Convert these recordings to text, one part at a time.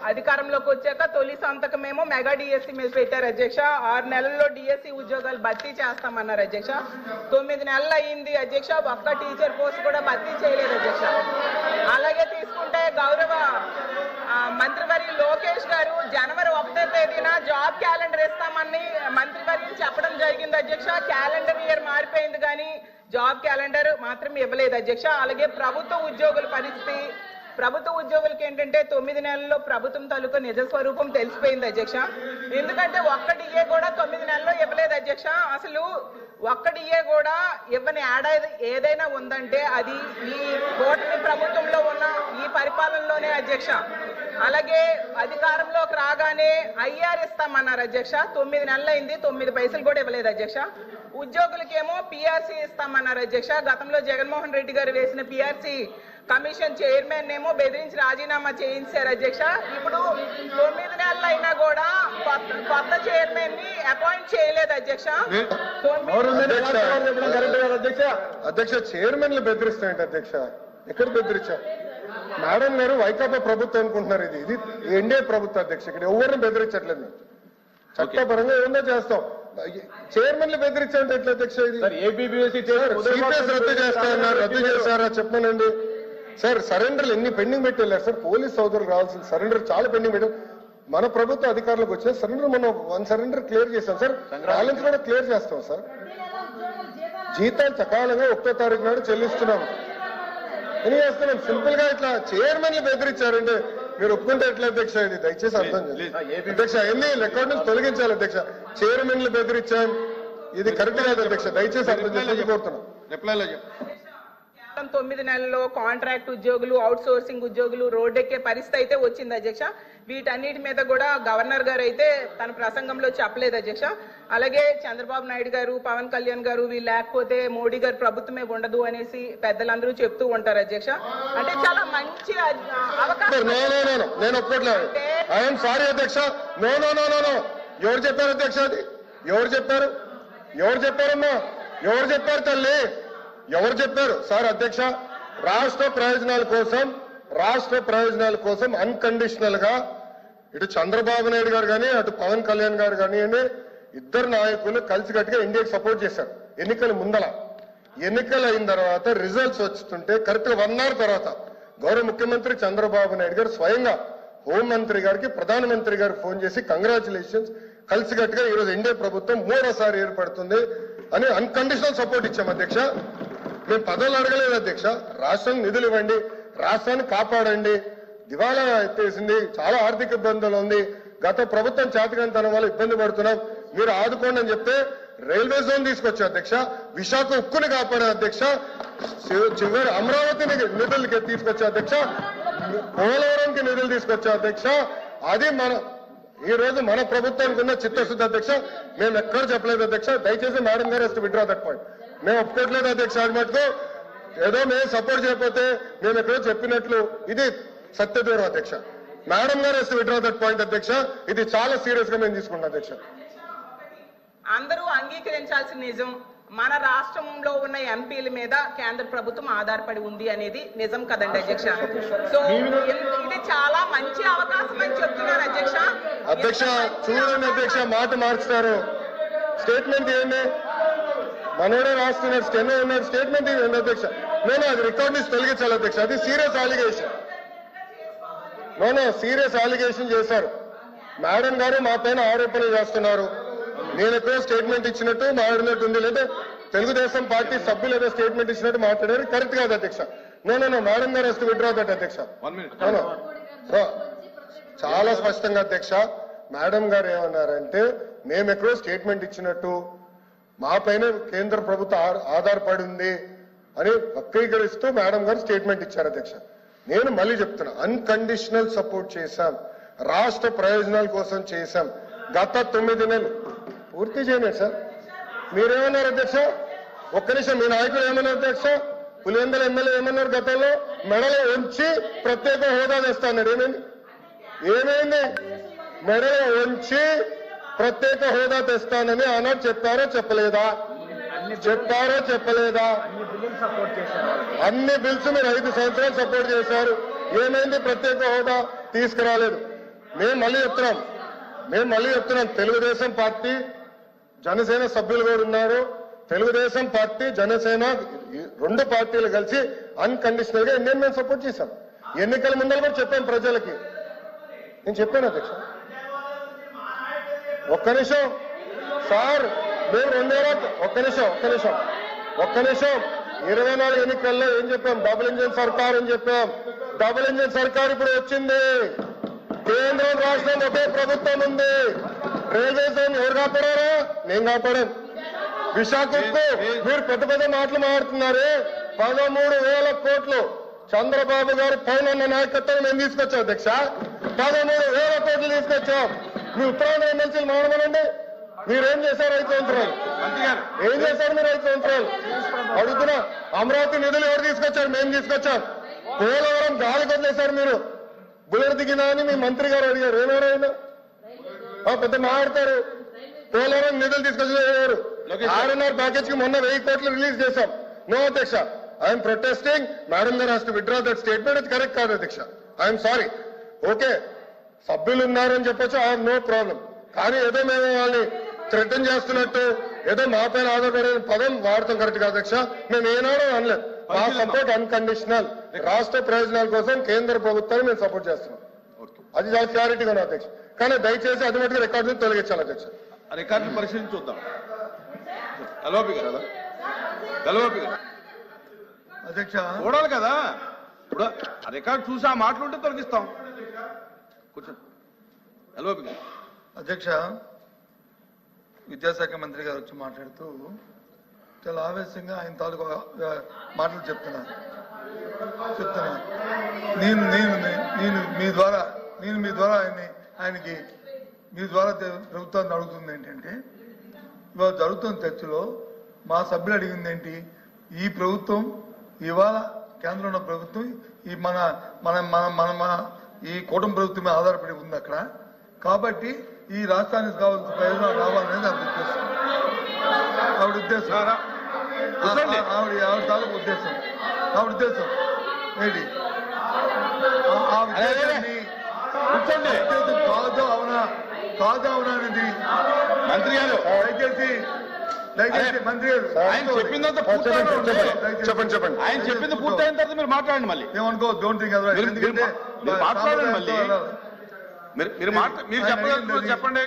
అధికారంలోకి వచ్చాక తొలి సంతకమేమో మెగా డిఎస్సి మీద పెట్టారు అధ్యక్ష. 6 నెలల్లో డిఎస్సి ఉద్యోగాలు భర్తీ చేస్తామన్నారు అధ్యక్ష. 9 నెలలు అయింది అధ్యక్ష, ఒక్క టీచర్ పోస్ట్ కూడా భర్తీ చేయలేదు అధ్యక్ష. అలాగే తీసుకుంటే గౌరవ మంత్రివర్య లోకేష్ గారు జనవరి 1వ తేదీన జాబ్ క్యాలెండర్ ఇస్తామని మంత్రివర్యం చెప్పడం జరిగింది అధ్యక్ష. క్యాలెండర్ ఇయర్ మారిపోయింది కానీ జాబ్ క్యాలెండర్ మాత్రం ఇవ్వలేదు అధ్యక్ష. అలాగే ప్రభుత్వ ఉద్యోగుల పరిస్థితి, ప్రభుత్వ ఉద్యోగులకి ఏంటంటే 9 నెలల్లో ప్రభుత్వం తాలూకు నిజ స్వరూపం తెలిసిపోయింది అధ్యక్ష. ఎందుకంటే ఒక్క డిఏ కూడా 9 నెలల్లో ఇవ్వలేదు అధ్యక్ష. అసలు ఒక్క డిఏ కూడా ఇవ్వని ఏడాది ఏదైనా ఉందంటే అది ఈ కూటమి ప్రభుత్వంలో ఉన్న ఈ పరిపాలనలోనే అధ్యక్ష. అలాగే అధికారంలోకి రాగానే ఐఆర్ ఇస్తామన్నారు అధ్యక్ష. 9 నెలలు అయింది, 9 పైసలు కూడా ఇవ్వలేదు అధ్యక్ష. ఉద్యోగులకేమో పిఆర్సీ ఇస్తామన్నారు అధ్యక్ష. గతంలో జగన్మోహన్ రెడ్డి గారు వేసిన పిఆర్సీ కమిషన్ చైర్మన్ ఏమో బెదిరించి రాజీనామా చేయించారు అధ్యక్ష. ఇప్పుడు 9 నెలలు అయినా కూడా కొత్త చైర్మన్ ని అపాయింట్ చేయలేదు అధ్యక్ష. అధ్యక్ష చైర్మన్లు బెదిరిస్తాయంట అధ్యక్ష. ఎక్కడ బెదిరించా? మేడం గారు వైకాపా ప్రభుత్వం అనుకుంటున్నారు. ఇది ఎన్డీఏ ప్రభుత్వం అధ్యక్ష. ఇక్కడ ఎవరిని బెదిరించట్లేదు. చట్టపరంగా ఏమన్నా చేస్తాం. చైర్మన్లు బెదిరించాలంటే ఎట్లా అధ్యక్ష? ఇది సిపిఎస్ రద్దు చేస్తారన్నారు, రద్దు చేస్తారా చెప్పనండి సార్. సరెండర్లు ఎన్ని పెండింగ్ పెట్టి వెళ్ళారు సార్. పోలీస్ సోదరులు రావాల్సిన సరెండర్ చాలా పెండింగ్ పెట్టాం. మన ప్రభుత్వ అధికారులకు వచ్చిన సరెండర్ మనం 1 సరెండర్ క్లియర్ చేస్తాం సార్. బ్యాలెన్స్ కూడా క్లియర్ చేస్తాం సార్. జీతాలు సకాలంగా 1వ తారీఖు నాడు చెల్లిస్తున్నాం. ఎన్ని చేస్తున్నాం? సింపుల్ గా ఇట్లా చైర్మన్లు బెదిరించారంటే మీరు ఒప్పుకుంటే ఎట్లా అధ్యక్ష? ఇది దయచేసి అర్థం చేయండి అధ్యక్ష. ఎన్ని రికార్డు నుంచి తొలగించాలి అధ్యక్ష. చైర్మన్లు బెదిరించాం, ఇది కరెక్ట్ కాదు అధ్యక్ష. దయచేసి అర్థం చేసి కోరుతున్నాం. రిప్లైలో 9 నెలల్లో కాంట్రాక్ట్ ఉద్యోగులు, అవుట్ సోర్సింగ్ ఉద్యోగులు రోడ్డెక్కే పరిస్థితి అయితే వచ్చింది అధ్యక్ష. వీటన్నిటి మీద కూడా గవర్నర్ గారు అయితే తన ప్రసంగంలో చెప్పలేదు అధ్యక్ష. అలాగే చంద్రబాబు నాయుడు గారు, పవన్ కళ్యాణ్ గారు వీళ్ళు లేకపోతే మోడీ గారు ప్రభుత్వమే ఉండదు అనేసి పెద్దలందరూ చెప్తూ ఉంటారు అధ్యక్ష. అంటే చాలా మంచి అవకాశం. నేను ఒప్పుకోవట్లేదు. ఐఎమ్ సారీ అధ్యక్ష. No no no no no. ఎవరు చెప్పారు అధ్యక్ష? అది ఎవరు చెప్పారు? ఎవరు చెప్పారమ్మా? ఎవరు చెప్పారు తల్లి? ఎవరు చెప్పారు సార్? అధ్యక్ష రాష్ట్ర ప్రయోజనాల కోసం అన్కండిషనల్ గా ఇటు చంద్రబాబు నాయుడు గారు కానీ అటు పవన్ కళ్యాణ్ గారు కానివ్వండి, ఇద్దరు నాయకులు కలిసికట్టుగా ఇండియాకి సపోర్ట్ చేశారు. ఎన్నికల ముందల, ఎన్నికలు అయిన తర్వాత రిజల్ట్స్ వస్తుంటే కరెక్ట్ గా 1 అవర్ తర్వాత గౌరవ ముఖ్యమంత్రి చంద్రబాబు నాయుడు గారు స్వయంగా హోంమంత్రి గారికి, ప్రధానమంత్రి గారికి ఫోన్ చేసి కంగ్రాచులేషన్స్, కలిసికట్టుగా ఈరోజు ఎన్డీఏ ప్రభుత్వం 3వసారి ఏర్పడుతుంది అని అన్కండిషనల్ సపోర్ట్ ఇచ్చాం అధ్యక్ష. మేము పదవులు అడగలేదు అధ్యక్ష. రాష్ట్రానికి నిధులు ఇవ్వండి, రాష్ట్రాన్ని కాపాడండి, దివాలా ఎత్తేసింది, చాలా ఆర్థిక ఇబ్బందులు ఉంది, గత ప్రభుత్వం చేతకంతనం వల్ల ఇబ్బంది పడుతున్నాం, మీరు ఆదుకోండి అని చెప్తే రైల్వే జోన్ తీసుకొచ్చా అధ్యక్ష. విశాఖ ఉక్కుని కాపాడే అధ్యక్ష. చివరి అమరావతిని నిధులకి తీసుకొచ్చా అధ్యక్ష. పోలవరంకి నిధులు తీసుకొచ్చా అధ్యక్ష. అది ఈ రోజు మన ప్రభుత్వానికి ఉన్న చిత్తశుద్ధి అధ్యక్ష. మేము ఎక్కడ చెప్పలేదు అధ్యక్ష. దయచేసి మేడం గారు has to withdraw that point. మేము ఒప్పుకోవట్లేదు అధ్యక్ష. అది మటుకు ఏదో మేము సపోర్ట్ చేయకపోతే మేము ఎక్కడో చెప్పినట్లు ఇది సత్యదూరం అధ్యక్ష. మేడం గారు has to withdraw that point అధ్యక్ష. ఇది చాలా సీరియస్ గా మేము తీసుకుంటాం అధ్యక్ష. అందరూ అంగీకరించాల్సిన నిజం, మన రాష్ట్రంలో ఉన్న ఎంపీల మీద కేంద్ర ప్రభుత్వం ఆధారపడి ఉంది అనేది నిజం కదండి అధ్యక్ష. సో ఇది చాలా మంచి అవకాశం అని చెప్తున్నారు అధ్యక్ష. అధ్యక్ష చూడండి అధ్యక్ష, మాట మార్చుతారు. స్టేట్మెంట్ ఏంటి? మనోడే రాస్తున్నారు, స్టెనో ఉన్నాడు, స్టేట్మెంట్ ఏంటి అధ్యక్ష? నేను అది రికార్డ్ నుంచి తొలగించాలి అధ్యక్ష. అది సీరియస్ అలిగేషన్. సీరియస్ అలిగేషన్ చేశారు. మేడం గారు మా పైన ఆరోపణలు చేస్తున్నారు. నేను ఎక్కడో స్టేట్మెంట్ ఇచ్చినట్టు మాట్లాడినట్టుంది, లేదా తెలుగుదేశం పార్టీ సభ్యులు ఏదో స్టేట్మెంట్ ఇచ్చినట్టు మాట్లాడారు. కరెక్ట్ కాదు అధ్యక్ష. నో మేడం గారు వస్తే విత్డ్రా దట్ అధ్యక్ష. చాలా స్పష్టంగా అధ్యక్ష మేడం గారు ఏమన్నారంటే మేము ఎక్కడో స్టేట్మెంట్ ఇచ్చినట్టు, మా పైన కేంద్ర ప్రభుత్వం ఆధారపడి ఉంది అని వక్రీకరిస్తూ మేడం గారు స్టేట్మెంట్ ఇచ్చారు అధ్యక్ష. నేను మళ్ళీ చెప్తున్నా, అన్కండిషనల్ సపోర్ట్ చేశాం, రాష్ట్ర ప్రయోజనాల కోసం చేశాం. గత 9 నెలలు పూర్తి చేయలేదు సార్. మీరేమన్నారు అధ్యక్ష? ఒక్క నిమిషం, మీ నాయకులు ఏమన్నారు అధ్యక్ష? పులివెందుల ఎమ్మెల్యే ఏమన్నారు? గతంలో మెడలో ఉంచి ప్రత్యేక హోదా తెస్తా అన్నాడు. ఏమైంది? మెడలో ఉంచి ప్రత్యేక హోదా తెస్తానని ఆనాడు చెప్పారో చెప్పలేదా? అన్ని బిల్స్ మీరు 5 సంవత్సరాలు సపోర్ట్ చేశారు. ఏమైంది? ప్రత్యేక హోదా తీసుకురాలేదు. మేము మళ్ళీ చెప్తున్నాం తెలుగుదేశం పార్టీ జనసేన సభ్యులు కూడా ఉన్నారు. తెలుగుదేశం పార్టీ జనసేన రెండు పార్టీలు కలిసి అన్కండిషనల్ గా ఇండియన్ మేము సపోర్ట్ చేశాం. ఎన్నికల ముందర కూడా చెప్పాం ప్రజలకి. నేను చెప్పాను అధ్యక్ష. ఒక్క నిమిషం సార్, మేము ఒక్క నిమిషం 24 ఎన్నికల్లో ఏం చెప్పాం? డబుల్ ఇంజిన్ సర్కార్ అని చెప్పాం. డబుల్ ఇంజిన్ సర్కార్ ఇప్పుడు వచ్చింది. కేంద్రం రాష్ట్రం ఒకే ప్రభుత్వం ఉంది. రైల్వే జోన్ ఎవరు కాపాడారా? నేను కాపాడాను. విశాఖకు మీరు పెద్ద మాటలు మాట్లాడుతున్నారు. 13,000 కోట్లు చంద్రబాబు గారు పైన నాయకత్వం మేము తీసుకొచ్చాం అధ్యక్ష. 13,000 కోట్లు తీసుకొచ్చాం. మీ ఉత్తరాంధ్ర ఎమ్మెల్సీలు మాట్లాడండి. మీరేం చేశారు 5 సంవత్సరాలు? ఏం చేశారు మీరు 5 సంవత్సరాలు? అడుగుతున్నా. అమరావతి నిధులు ఎవరు తీసుకొచ్చారు? మేము తీసుకొచ్చాం. పోలవరం గాలికి వదిలేశారు మీరు. బుల్లెట్ దిగినా అని మీ మంత్రి గారు అడిగారు. ఏమేరైనా పెద్ద మాట్లాడతారు. పోలవరం నిధులు తీసుకొచ్చారు. 6.5 ప్యాకేజ్ కి మొన్న 1000 కోట్లు రిలీజ్ చేశాం. నో అధ్యక్ష, ఐఎమ్ ప్రొటెస్టింగ్. మేడం గారు has to withdraw that statement. ఇది కరెక్ట్ కాదు అధ్యక్ష. I'm sorry. ఓకే, సభ్యులు ఉన్నారని చెప్పొచ్చు, ఐ హావ్ నో ప్రాబ్లం. కానీ ఏదో మేము వాళ్ళని థ్రెటన్ చేస్తున్నట్టు ఏదో మా పైన ఆధారపడే పదం వాడతాం కరెక్ట్ కాదు అధ్యక్ష. మేము ఏనాడో అనలేదు. మా సపోర్ట్ అన్కండిషనల్. రాష్ట్ర ప్రయోజనాల కోసం కేంద్ర ప్రభుత్వాన్ని మేము సపోర్ట్ చేస్తున్నాం. అది చాలా క్లారిటీగా ఉంది అధ్యక్ష. కానీ దయచేసి అది మటుకు రికార్డు తొలగించాలి అధ్యక్ష. రికార్డును పరిశీలించి చూద్దాం. అధ్యక్ష చూడాలి కదా. ఇప్పుడు ఆ రికార్డు చూసి ఆ మాటలుంటే తొలగిస్తాం. కూర్చోండి. అధ్యక్ష, విద్యాశాఖ మంత్రి గారు వచ్చి మాట్లాడుతూ చాలా ఆవేశంగా ఆయన తాలూకు మాటలు చెప్తున్నారు. నేను మీ ద్వారా ఆయనకి మీ ద్వారా ప్రభుత్వాన్ని అడుగుతుంది ఏంటంటే, ఇవాళ జరుగుతున్న చర్చలో మా సభ్యులు అడిగింది ఏంటి? ఈ ప్రభుత్వం ఇవాళ కేంద్రంలో ఉన్న ప్రభుత్వం ఈ మన మన మన మన ఈ కూటమి ప్రభుత్వం మీద ఆధారపడి ఉంది అక్కడ. కాబట్టి ఈ రాష్ట్రానికి కావాల్సిన ప్రయోజనాలు రావాలనేది ఆవిడ ఉద్దేశం. ఆవిడ తాలూకు ఉద్దేశం. ఆవిడ ఉద్దేశం ఏంటి? ఆ ఉద్దేశాన్ని కాదు అవునా అనేది మంత్రి గారు దయచేసి మంత్రి గారు ఆయన చెప్పిందంతా చెప్పండి. ఆయన చెప్పింది పూర్తయిన తర్వాత మీరు మాట్లాడండి. మళ్ళీ ఏమనుకో, డోంట్ థింక్ అదర్వైజ్. ఎందుకంటే మాట్లాడండి. మళ్ళీ మీరు చెప్పండి.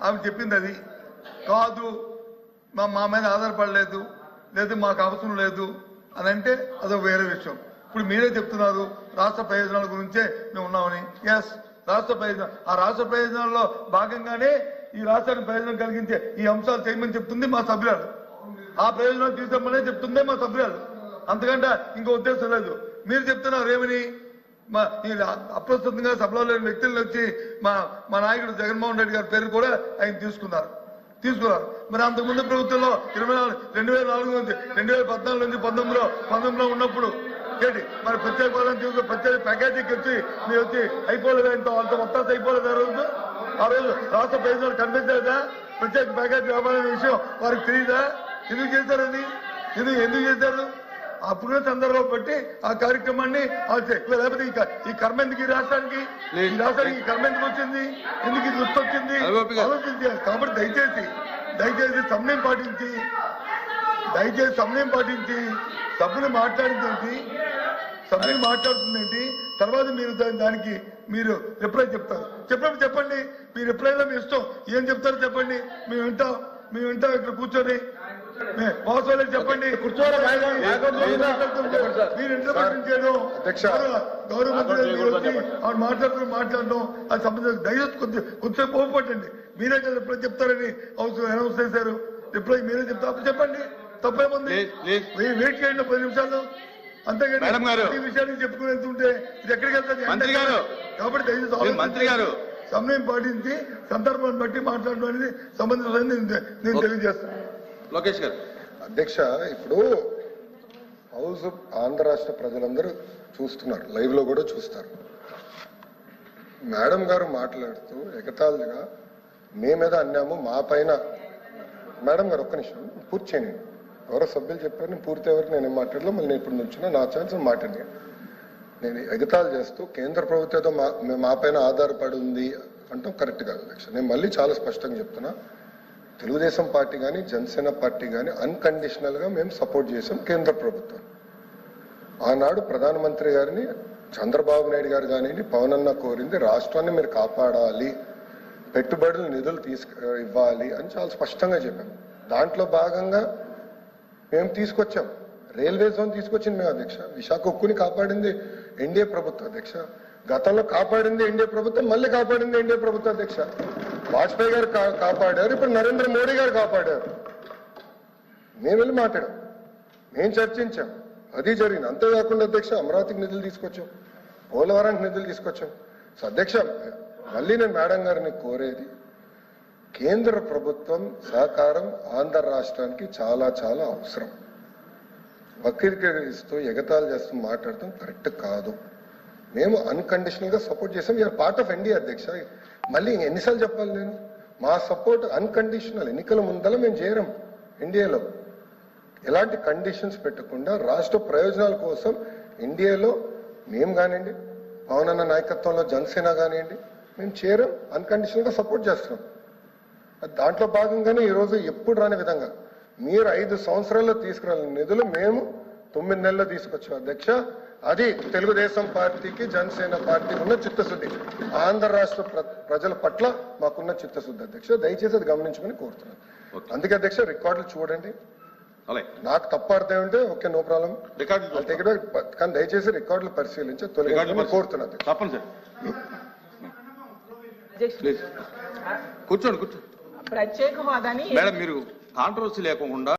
ఆమె చెప్పింది అది కాదు, మా మీద ఆధారపడలేదు, లేదు మాకు అవసరం లేదు అని అంటే అదొక వేరే విషయం. ఇప్పుడు మీరే చెప్తున్నారు రాష్ట్ర ప్రయోజనాల గురించే మేము ఉన్నామని. ఎస్, రాష్ట్ర ప్రయోజనం. ఆ రాష్ట్ర ప్రయోజనాల్లో భాగంగానే ఈ రాష్ట్రానికి ప్రయోజనం కలిగించే ఈ అంశాలు చేయమని చెప్తుంది మా సభ్యురాలు. ఆ ప్రయోజనాలు తీసుకోమనే చెప్తుందే మా సభ్యురాలు. అంతకంటే ఇంకో ఉద్దేశం లేదు. మీరు చెప్తున్నారు ఏమని? అప్రస్తుతంగా సభలో లేని వ్యక్తులను వచ్చి మా నాయకుడు జగన్మోహన్ రెడ్డి గారి పేరు కూడా ఆయన తీసుకున్నారు. మరి అంతకుముందు ప్రభుత్వంలో 2004 నుంచి 2014 నుంచి 19లో ఉన్నప్పుడు ఏంటి మరి ప్రత్యేక పాలన తీసుకుని ప్రత్యేక ప్యాకేజీకి వచ్చి మీరు వచ్చి అయిపోలేదు, అంత మొత్తం అయిపోలేదు. ఆ రోజు రాష్ట్ర ప్రయోజనాలు కనిపించలేదా? ప్రత్యేక ప్యాకేజీ రావాలనే విషయం వారికి తెలియదా? ఎందుకు చేశారని? ఎందుకు చేశారు? అప్పుడున్న సందర్భం బట్టి ఆ కార్యక్రమాన్ని లేకపోతే ఈ కర్మ ఎందుకు ఈ రాష్ట్రానికి కర్మ ఎందుకు వచ్చింది? ఎందుకు ఇది గుర్తు వచ్చింది? ఆలోచించాలి. కాబట్టి దయచేసి సమయం పాటించి సభ్యులు మాట్లాడుతుందేంటి? తర్వాత మీరు దానికి మీరు రిప్లై చెప్తారు. చెప్పండి. మీ రిప్లైలో మీ ఇష్టం. ఏం చెప్తారో చెప్పండి. మేము వింటాం ఇక్కడ కూర్చొని. మోసలేదు చెప్పండి. కూర్చోవాలి. మీరు ఇంటర్ప్రిటేషన్ చేయడం, గౌరవ మంత్రి ఆవిడ మాట్లాడడం అది సంబంధించిన దయచేసి కొంచెం కోపపట్టండి. మీరే కదా రిప్లై చెప్తారని అనౌన్స్ చేశారు. రిప్లై మీరే చెప్తారు. చెప్పండి, తప్పేముంది? వెయిట్ చేయండి 10 నిమిషాలు. అంతేగాని ఈ విషయాన్ని చెప్పుకుని వెళ్తుంటే ఇది ఎక్కడికి వెళ్తుంది? కాబట్టి దయచేసి మంత్రి గారు సమయం పాటించి సందర్భాన్ని బట్టి మాట్లాడడం అనేది సంబంధించిన నేను తెలియజేస్తాను. లోకేష్ గారు. అధ్యక్ష, ఇప్పుడు హౌస్ ఆంధ్ర రాష్ట్ర ప్రజలందరూ చూస్తున్నారు, లైవ్ లో కూడా చూస్తారు. మేడం గారు మాట్లాడుతూ ఎగతాళిగా మేమేదో అన్నాము మా పైన. మేడం గారు ఒక్క నిమిషం పూర్తి చేయండి. ఎవరో సభ్యులు చెప్పారు, నేను పూర్తి ఎవరికి నేను మాట్లాడలేదు. మళ్ళీ నేను ఇప్పుడు నుంచున్నా, నా ఛాన్స్ మాట్లాడి నేను ఎగతాళి చేస్తూ కేంద్ర ప్రభుత్వంతో మా పైన ఆధారపడి ఉంది అంటాం కరెక్ట్ కాదు అధ్యక్ష. నేను మళ్ళీ చాలా స్పష్టంగా చెప్తున్నా, తెలుగుదేశం పార్టీ కానీ జనసేన పార్టీ కానీ అన్కండిషనల్ గా మేము సపోర్ట్ చేసాం కేంద్ర ప్రభుత్వం. ఆనాడు ప్రధానమంత్రి గారిని చంద్రబాబు నాయుడు గారు కానివ్వండి, పవన్ అన్న కోరింది రాష్ట్రాన్ని మీరు కాపాడాలి, పెట్టుబడులు నిధులు ఇవ్వాలి అని చాలా స్పష్టంగా చెప్పాం. దాంట్లో భాగంగా మేము తీసుకొచ్చాం, రైల్వే జోన్ తీసుకొచ్చింది మేము అధ్యక్ష. విశాఖ ఉక్కుని కాపాడింది ఎన్డీఏ ప్రభుత్వం అధ్యక్ష. గతంలో కాపాడింది ఎన్డీఏ ప్రభుత్వం, మళ్ళీ కాపాడింది ఎన్డీఏ ప్రభుత్వం అధ్యక్ష. వాజ్పేయి గారు కాపాడారు, ఇప్పుడు నరేంద్ర మోడీ గారు కాపాడారు. మేము వెళ్ళి మాట్లాడాం, మేము చర్చించాం, అది జరిగింది. అంతేకాకుండా అధ్యక్ష అమరావతికి నిధులు తీసుకొచ్చాం, పోలవరానికి నిధులు తీసుకొచ్చాం. సో అధ్యక్ష మళ్ళీ నేను మేడం గారిని కోరేది, కేంద్ర ప్రభుత్వం సహకారం ఆంధ్ర రాష్ట్రానికి చాలా చాలా అవసరం. వక్రీకరిస్తూ ఎగతాళి చేస్తూ మాట్లాడటం కరెక్ట్ కాదు. మేము అన్కండిషనల్ గా సపోర్ట్ చేసాం. యూఆర్ పార్ట్ ఆఫ్ ఎన్డీఏ అధ్యక్ష. మళ్ళీ ఎన్నిసార్లు చెప్పాలి నేను? మా సపోర్ట్ అన్కండిషనల్. ఎన్నికల ముందల మేము చేరం ఎన్డీఏలో. ఎలాంటి కండిషన్స్ పెట్టకుండా రాష్ట్ర ప్రయోజనాల కోసం ఎన్డీఏలో మేము కానివ్వండి, పవన్ అన్న నాయకత్వంలో జనసేన కానివ్వండి, మేము చేరం, అన్కండిషనల్ గా సపోర్ట్ చేస్తున్నాం. దాంట్లో భాగంగానే ఈరోజు ఎప్పుడు రాని విధంగా మీరు 5 సంవత్సరాల్లో తీసుకురాలని నిధులు మేము 9 నెలల్లో తీసుకొచ్చాం అధ్యక్ష. అది తెలుగుదేశం పార్టీకి జనసేన పార్టీకి ఉన్న చిత్తశుద్ధి, ఆంధ్ర రాష్ట్ర ప్రజల పట్ల మాకున్న చిత్తశుద్ధి అధ్యక్ష. దయచేసి అది గమనించమని కోరుతున్నాను. అందుకే అధ్యక్ష రికార్డులు చూడండి, నాకు తప్పు అర్థం ఉంటే ఓకే, నో ప్రాబ్లం, కానీ దయచేసి రికార్డులు పరిశీలించి తొలగించమని కోరుతున్నాను. కూర్చోండి కూర్చోండి ప్రత్యేక హోదాని మేడం, మీరు కాంట్రవర్సీ లేకుండా